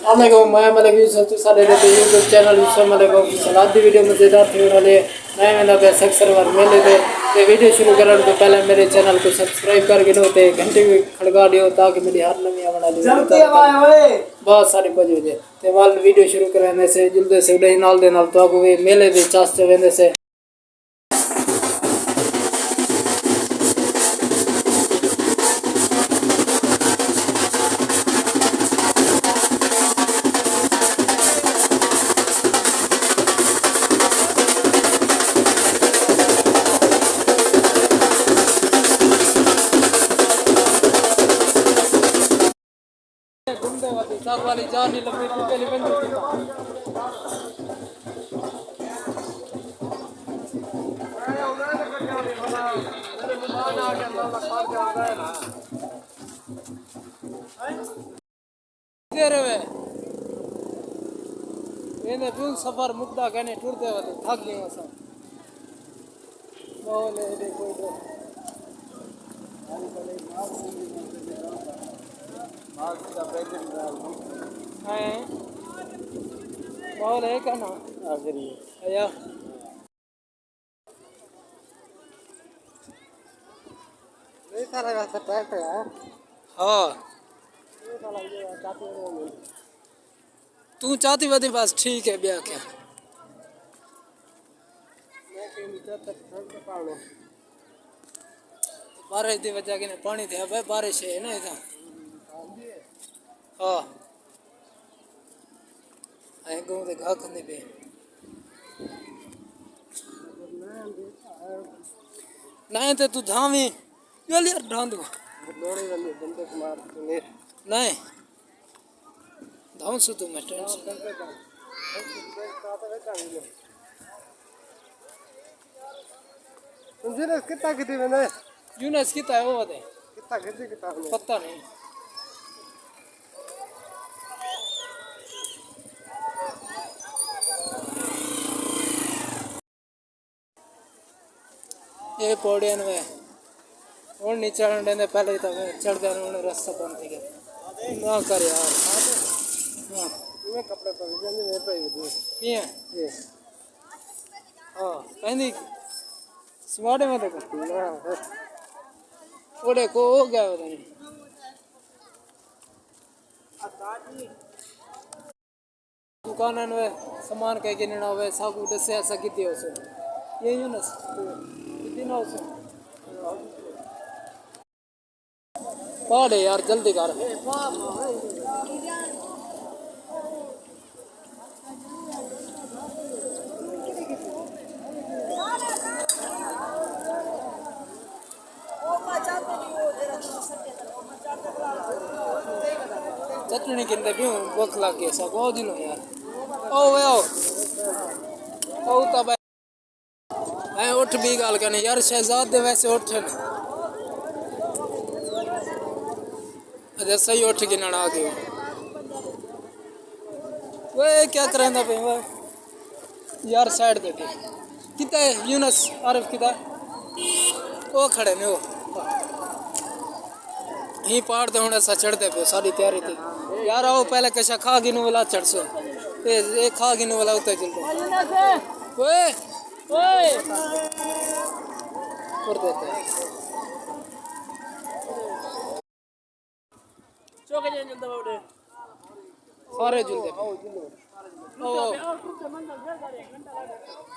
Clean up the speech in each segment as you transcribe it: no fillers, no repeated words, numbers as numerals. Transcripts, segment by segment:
वालेकुम मैं मतलब यूसुफ सारे रहते यूट्यूब चैनल यूसुफ मतलब सलाद दी वीडियो मजेदार थी वाले मैं मतलब सक्सर वार मेले थे ते वीडियो शुरू करने तो पहले मेरे चैनल को सब्सक्राइब करके नो ते घंटी भी खड़का दियो ताकि मेरी हर नवी आने वाली जल्दी आवे बहुत सारी बजे दे ते वाल वीडियो शुरू करने से जल्दी से उड़े नाल दे नाल तो को मेले दे चास वेंदे से घूमते वाली साग वाली जानी लंबी पहली बंद थी तेरे वे मैंने भी सफर मुक्ता कहने टूटते वाले थक गए हैं सब बोले देखो इधर हैं बोले है क्या ना आखिरी आया नहीं सारा वैसा ट्रैक्टर है हाँ तू चाहती वादी पास ठीक है ब्याह क्या बारिश की वजह के पानी थे भाई बारिश है ना इधर हाँ आए गाँव के घा खंदे पे नहीं तो तू धामी यार यार ढांड लोड़ी वाली बंदे को मार तूने नहीं धाम से तू मैं टेंशन यूनस कितना कितने मैंने यूनस कितना है वो बता कितना कितने कितना पता नहीं ये पौड़ियन में और नहीं चढ़ने देने पहले तो मैं चढ़ देने उन्हें रास्ता बंद थी क्या ना कर यार हाँ मैं कपड़े पहन जाने में पे ही ये हाँ पहनी स्मार्ट में देखो ना ओडे को हो गया पता नहीं दुकान में सामान कह के लेना हुआ सागु दसे ऐसा कितने हो सो ये यूनस कितने ना हो सो पहाड़ यार जल्दी कर चटनी किंतु भी भूख लग गई सब बहुत दिन हो यार ओ वे ओ तब मैं उठ भी गाल करने यार शहजादे वैसे उठ अरे सही उठ के ना आ गए वे क्या करेंगे भाई वो यार साइड दे कितना है यूनस आरिफ कितना वो खड़े ने वो यहीं पहाड़ तो होने सा चढ़ते पे सारी तैयारी थी यार आओ पहले कैसा खा गिनू वाला चढ़ सो ये खा गिनू वाला उतर चलते ओए ओए कर देते चौके जाने जल्दी बाबू सारे जुलते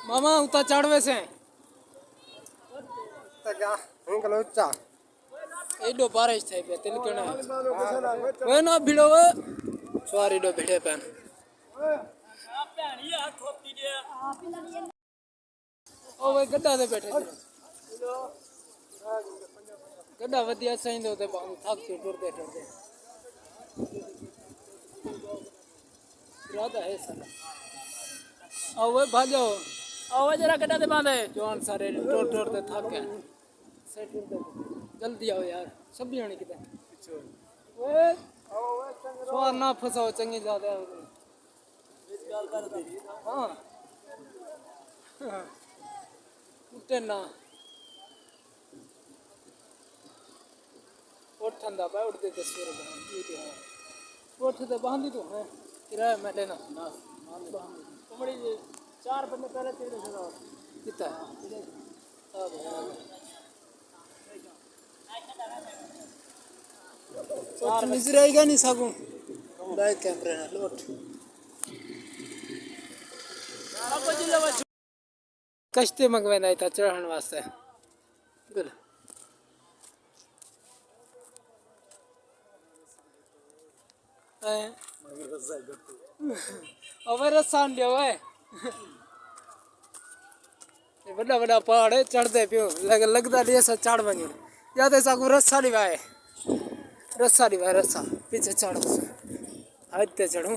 मामा उता चढ़वे से क्या अंकल उच्चा एडो बारिश थाई पे तिल केना वे ना भिड़ो वे सवारी डो भिड़े पेन ओ वे गड्ढा दे बैठे गड्ढा वधिया सही दे ते थक के टुरदे टुरदे राधा है सर आओ वे भाजो आओ जरा गड्ढा दे बांधे जवान सारे टुर टुर दे थक गए से टुरदे जल्दी आओ यार सब भी आने किधर ओए सवार ना फंसाओ चंगी ज्यादा हाँ उठे ना उठंदा पे उठते तस्वीर उठ तो बांधी तो है किराया मैं लेना उमड़ी जी 4 बंदे पहले 1300 कितना चार नजर आएगा नहीं सागू बैक कैमरे ना लोट कश्ते मंगवाना था चढ़ाने वास्ते गुड अब रस्सा लिया हुआ है बड़ा बड़ा पहाड़ है चढ़ते पियो लगता नहीं ऐसा चढ़ बने या तो ऐसा रस्सा लिवाए रस्सा पीछे चढ़ो आते चढ़ू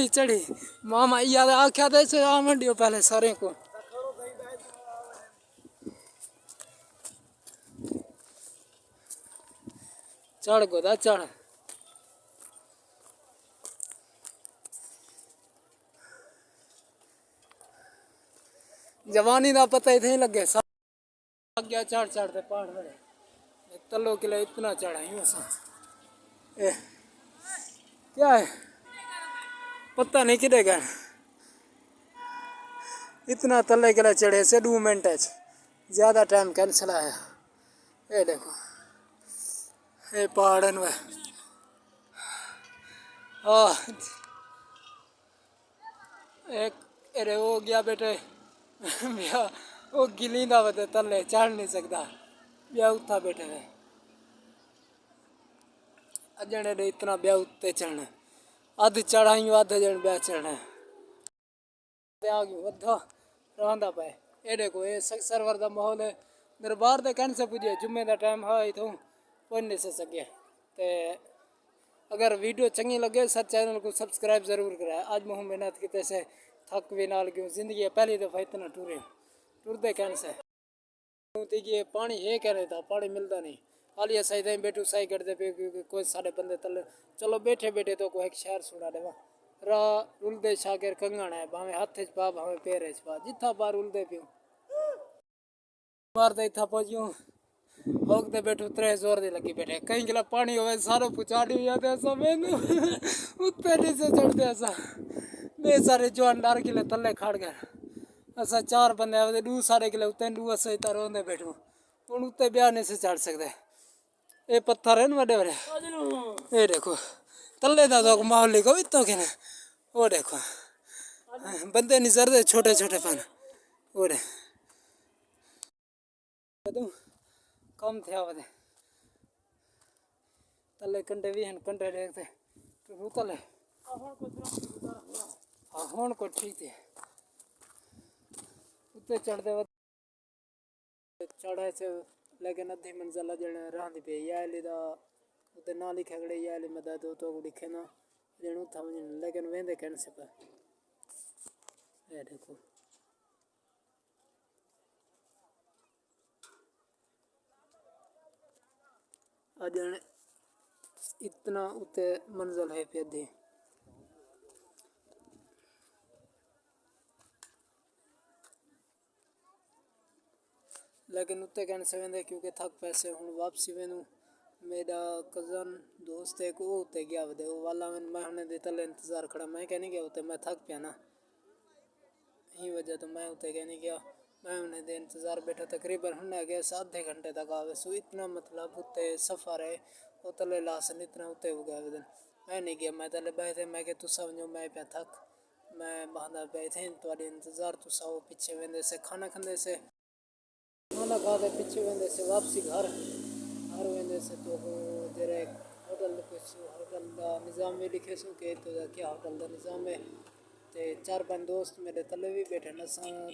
चढ़ी मामा याद आख्या था इसे आ मंडियो पहले सारे को चढ़ गोदा चढ़ जवानी का पता ही नहीं लगे गया चढ़ते पहाड़ बड़े तलो किला इतना चढ़ा ही क्या है पता नहीं किधेगा इतना तले के लिए चढ़े से 2 मिनट है ज़्यादा टाइम कैंसिल आया ये देखो ये पहाड़न में एक अरे वो गया बेटे वो गिलींदा बते तले चढ़ नहीं सकता ब्याह उठा बैठे है अजने ने इतना ब्याह उत्ते चढ़ना अध चढ़ाई अध जन ब्याह चढ़ना आगे वधा रहा पे ये देखो ये सरवर का माहौल है दरबार के कहने से पूछिए जुम्मे का टाइम है इतों पहुंच नहीं सके ते अगर वीडियो चंगी लगे सर चैनल को सब्सक्राइब जरूर कराए आज मैं मेहनत की से थक भी नाल क्यों जिंदगी पहली दफ़ा इतना टूरते कहने से ये पानी है कह रहे था पानी मिलता नहीं हालिया सही था बैठू सही करते पे क्योंकि कोई सारे बंदे तले चलो बैठे तो कोई एक शहर सुना देवा रा रुलदे शागर कंगण है भावे हाथ पा भावे पैर पा जिथा पा रुलदे पियो मारते इतना पहुंचू होगते बैठू 3 जोर दे लगी बैठे कहीं गिला पानी होवे सारो पुचाड़ी जाते ऐसा मैंने उत्ते नीचे चढ़ते ऐसा बे सारे जवान डार किले तले खड़ गए ऐसा 4 बंदे आवे 2 सारे किले उत्ते 2 ऐसा इतना रोंदे बैठू हूँ उत्ते ब्याह नहीं से चढ़ सकते ये पत्थर है ना बड़े बड़े ये देखो तले दा तो माहौल लिखो इतो के ना वो देखो बंदे नहीं चढ़ते छोटे पन वो कम थे आवे तले कंडे भी हैं कंडे देखते तो तले हूँ को ठीक थे उत्ते चढ़ते चढ़ाए से लेकिन अद्धी मंजिल जने रहंदी पे याली दा उते ना लिखे गड़े याली मदद तो लिखे ना जणू था लेकिन वेंदे कहने से पर ये देखो अजने इतना उते मंजिल है पे दे लेकिन उत्ते कहने से वेंदे क्योंकि थक पैसे हूँ वापसी वेनू मेरा कज़न दोस्त है को उत्ते गया वदे वो वाला मैं हमने देता ले इंतज़ार खड़ा मैं कहने गया उत्ते मैं थक पिया ना यही वजह तो मैं उत्ते कहने गया मैं उन्हें दे इंतज़ार बैठा तकरीबन हमने गया 7 घंटे तक आवे सो इतना मतलब उत्ते सफ़र है वो तले लासन इतना उत्ते हो गया दिन मैं नहीं गया मैं तले बैठे मैं कि तू समझो मैं पे थक मैं बांधा बैठे तुम्हारे इंतज़ार तू सो पीछे वेंदे से खाना खाने से खाना खाते पीछे वेंदे से वापसी घर वेंदे से तो जरा होटल होटल का निज़ाम भी लिखे सो के तो क्या होटल का निज़ाम है ते 4-5 दोस्त मेरे तले भी बैठे न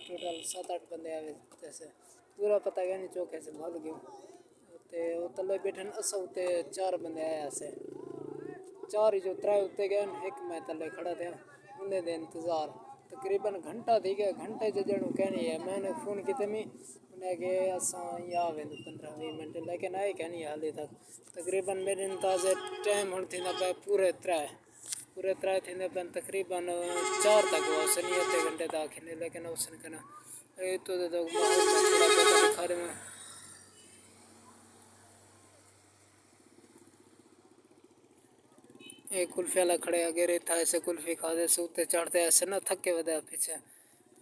टोटल 7-8 बंदे आए जैसे पूरा पता क्या नहीं चौके से भाग गयो ते वो तले बैठे अस उते 4 बंदे आया से 4 ही जो 3 उत्ते गए एक मैं तले खड़ा था उन्हें दे इंतज़ार तकरीबन घंटा थी गया घंटे जजणू कहनी है मैंने फ़ोन किते में उन्हें के असा या वे 15-20 मिनट लेकिन आए कहनी हाले तक तकरीबन मेरे अंदाजे टाइम होने थी ना पूरे 3 पूरे त्राय थे बन तकरीबन 4 तक वसन आधे घंटे तक खिने लेकिन वसन करना तो खारे में एक कुल्फी वाला खड़े आगे रहता ऐसे कुल्फी खा दे सूते चढ़ते ऐसे ना थक के बदा पीछे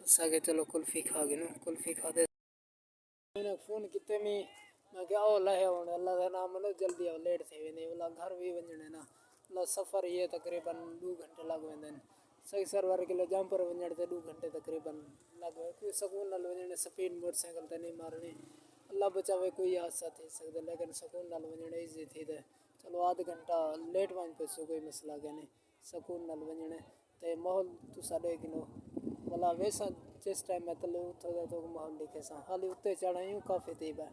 सागे चलो कुल्फी खा गए ना कुल्फी खा दे मैंने फ़ोन किते में मैं क्या ओ लहे होने अल्लाह का नाम लो जल्दी आओ लेट थे वे नहीं वाला घर भी वंजने ना ला सफ़र ये तकरीबन 2 घंटे लग वेंदन सही सरवर के लिए जम पर वंजण ते 2 घंटे तकरीबन लग वे कोई सुकून नाल वंजने स्पीड मोटरसाइकिल ते नहीं मारनी अल्लाह बचावे कोई हादसा थी सकदा लेकिन सुकून नाल वंजने इजी थी दे चलो आध घंटा लेट वन पे सो कोई मसला के नहीं सुकून नाल वंजने ते माहौल तू साडे किनो भला वैसा जिस टाइम मैं तले उठो तो माहौल लिखे सा हाली उत्ते चढ़ा यूं काफ़ी थी बा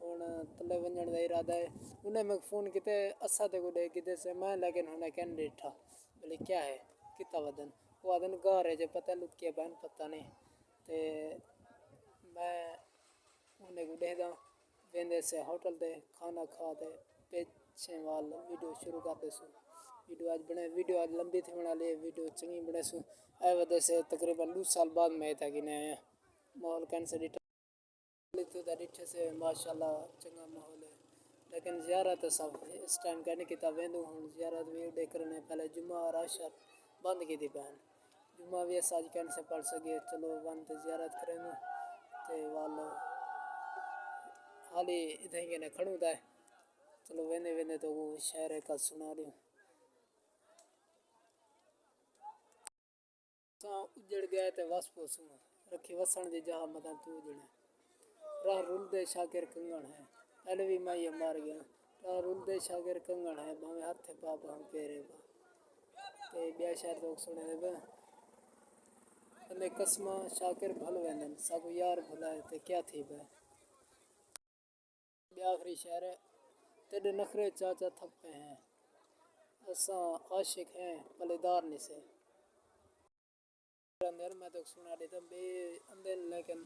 हुन तले वंजण दा इरादा है उन्हें मैं फ़ोन किते असा ते को दे किते से मैं लेकिन उन्हें कैन डेठा बोले क्या है कितना वदन वो वदन गार है जो पता लुक के बहन पता नहीं ते मैं उन्हें को दे दा वेंदे से होटल दे खाना खा दे पीछे वाल वीडियो शुरू कर दे सो वीडियो आज लंबी थी बना लिए वीडियो चंगी बने सो ऐ वजह से तकरीबन 2 साल बाद मैं था कि नया माहौल कैंसर तो डिठे से माशाल्लाह चंगा माहौल है लेकिन ज़ियारत सब इस टाइम कहने की वेंदू हूँ ज़ियारत भी उड़े करने पहले जुम्मा और आशर बंद की थी बहन जुम्मा भी अस कहने से पढ़ सके चलो बंद ज़ियारत करें तो वाल हाली इधर के ने खड़ू था चलो वेंदे वेंदे तो वो शहर का सुना रही हूँ उजड़ गया तो वास्पो सुन रखी वसन दी जहाँ मतलब तू उजड़े राह रुलदे शागिर कंगन है पहले भी मैं ये मार गया राह रुलदे शागिर कंगन है भावे हाथ पाप हम पेरे बा ते ब्याह शहर लोग सुने दे बा अने कसमा शाकिर भल वेंदन सब यार भुलाए ते क्या थी बा ब्याह आखिरी शहर है तेरे नखरे चाचा थप्पे हैं असा आशिक हैं पलेदार निसे अंदर मैं तो सुना देता बे अंदर लेकिन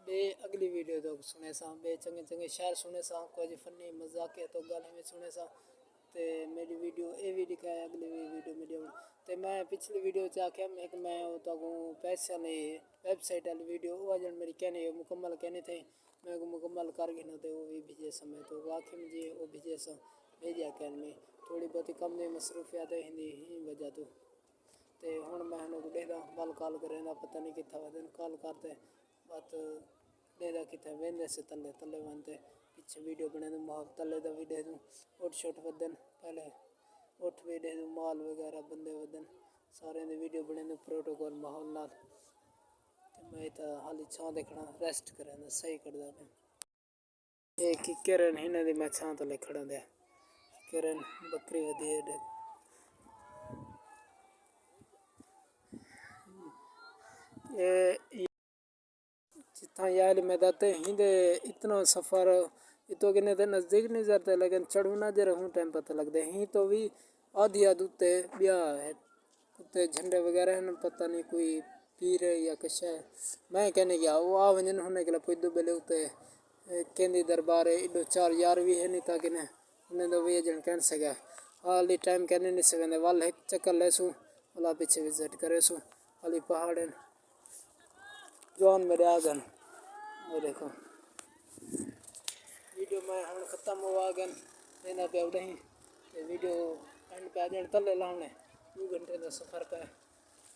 बे अगली वीडियो तो सुने सा बे चंगे चंगे शायर सुने सा कुछ फनी मजाक तो गल में सुने सा ते मेरी वीडियो ए भी दिखाया अगली वीडियो ते मैं पिछली वीडियो च आख्या मैं तो पैसे नहीं वेबसाइट वाली वीडियो वो जन मेरी कहनी मुकम्मल कहनी थी मैं को मुकम्मल कर गिनो तो वो भी भेजे समय तो वाकई में जी वो भेजे सा भेजा कहन में थोड़ी बहुत कम नहीं मसरूफियात हिंदी ही वजह तो ते हुन मैं को देखदा बल कॉल करे ना पता नहीं कितना वदन कॉल करते बात देखदा कितना वेंदे से तले तले वनते पीछे वीडियो बने दूँ माहौल तले दा भी दे दूँ ओट शोट वदन पहले ओट भी दे दूँ माल वगैरह बंदे वदन सारे दे वीडियो बने दूँ प्रोटोकॉल माहौल नाल ते मैं तो हाली छां देखना रेस्ट करे ना सही कर दा मैं एक किरण हिना दी मैं छां तले खड़ा दे किरण बकरी वदी है ये जितना यार मैं दाते हिंदे इतना सफ़र इतो के ने नज़दीक नहीं जाते लेकिन चढ़ू ना जरा हूँ टाइम पता लगता है ही तो भी आधी आध उत्ते ब्याह है उत्ते झंडे वगैरह है पता नहीं कोई पीर है या कुछ है मैं कहने गया वो आ वंजन होने के लिए कोई दो बेले उत्ते केंद्री दरबार है इधर 4 यार भी है नहीं ताकि ने उन्हें तो वे जन कह सके हाली टाइम कहने नहीं सकेंदे वाल एक चक्कर ले सू वाला पीछे विजिट करे सू हाली पहाड़ है जॉन मेरे आगन वो देखो वीडियो में हम ख़त्म हुआ गन लेना पे उड़े ही वीडियो एंड पे आ जाने तले लाने 2 घंटे का सफ़र पे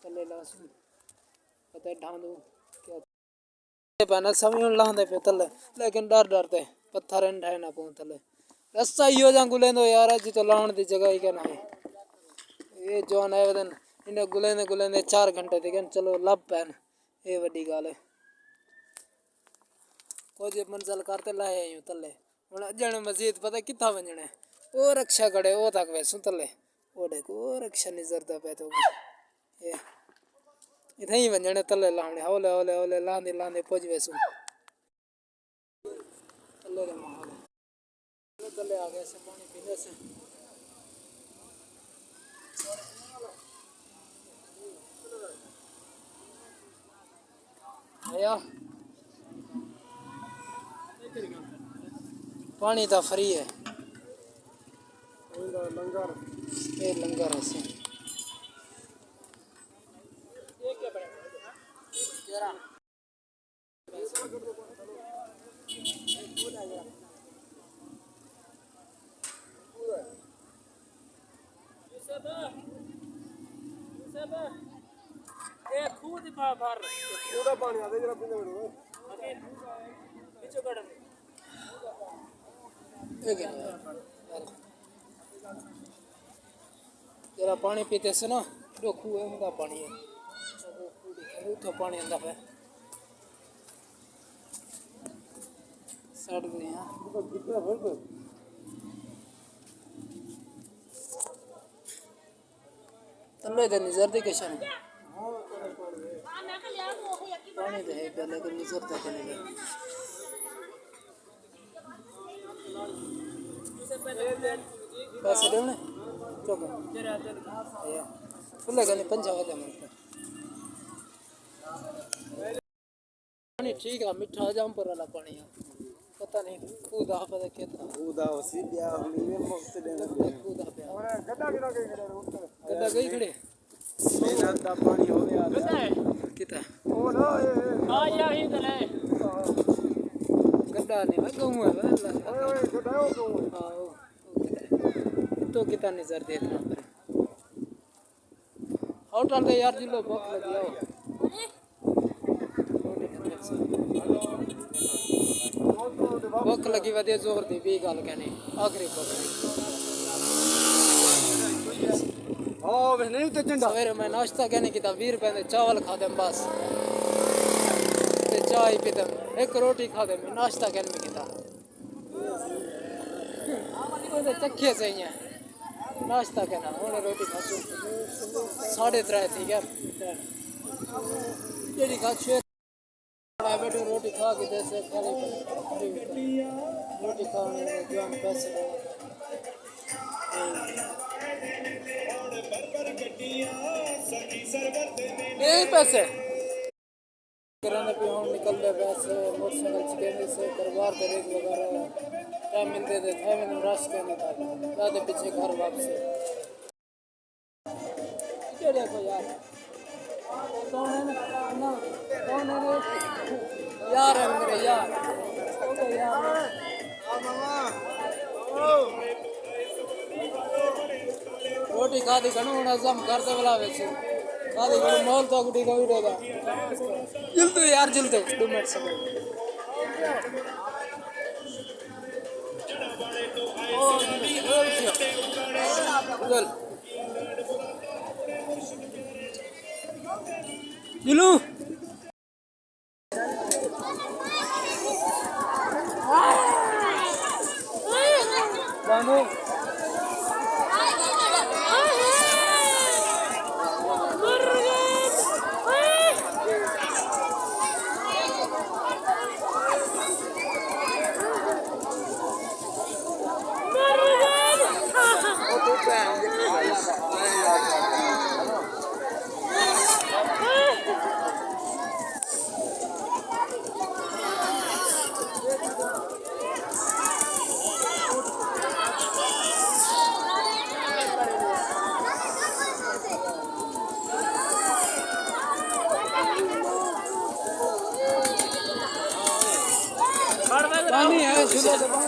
तले लासू पता ढांडू क्या पाना समय लाने पे तले लेकिन डर डरते पत्थर ढाई ना पाऊँ तले रास्ता यो जान गुलेंदो यार जी तो लाने दी जगह ही क्या ना है ये जॉन है वदन इन्हें गुलेंदे 4 घंटे थे चलो लब पैन ये वड्डी गाल है कुछ मंजिल करते लाए यूँ तले हूँ अजन मस्जिद पता कितना वंजने वो रक्षा खड़े वो तक वैसू तले वो देखो वो रक्षा नहीं जरता पे तो ये इधर ही वंजने तले लाने हौले हौले हौले लांदे लांदे पहुँच वैसू तले रे माहौल तले आ गए से पानी पीने से आया पानी तो फ्री है लंगर ये लंगर है से पानी आते जरा पीने जरा पानी पीते से ना जो खूह है पानी है तो पानी अंदर है सड़ गए हैं तल्ले दे निजर दी किशन पानी दे है पहले के निजर तक चले गए पैसे देने चलो या खुले गने पंजाब दे मन पानी ठीक है मीठा जाम पर वाला पानी है पता नहीं कूदा पता कितना कूदा उसी दिया हमें मुफ्त देना कूदा पे और गड्ढा किना के खड़े गड्ढा गई खड़े मेरा दा पानी हो गया कितना ओ ना आ या ही चले गड्ढा नहीं मैं कहूँ है ओए गड्ढा हो कहूँ हां तो कितना नजर दे इतना पर होटल दे यार जिलो भूख लगी आओ भूख लगी वधिया जोर दी भी गल कहनी आखिरी भूख हां वे नहीं ते झंडा सवेरे मैं नाश्ता कहने की 20 रुपए में चावल खा दे बस ते चाय पी दे एक रोटी खा दे मैं नाश्ता कहने में किता तो चखे सही है नाश्ता कहना उन्हें रोटी खासू 3:30 थी क्या ये खा छे बैठो रोटी खा के जैसे खाली रोटी खाने में जान पैसे यही पैसे किराने पे हम निकल रहे वैसे मोटरसाइकिल चुकेने से परिवार के रेट वगैरह टाइम मिलते थे मैंने रश करने था ज़्यादा पीछे घर वापसी ये देखो यार कौन है ना कौन है यार है मेरे यार रोटी खादी घणो हजम कर दे वाला वैसे खादी घणो मॉल तो गुटी को वीडियो जल्दी यार जल्दी 2 मिनट से जिलू बानो पानी है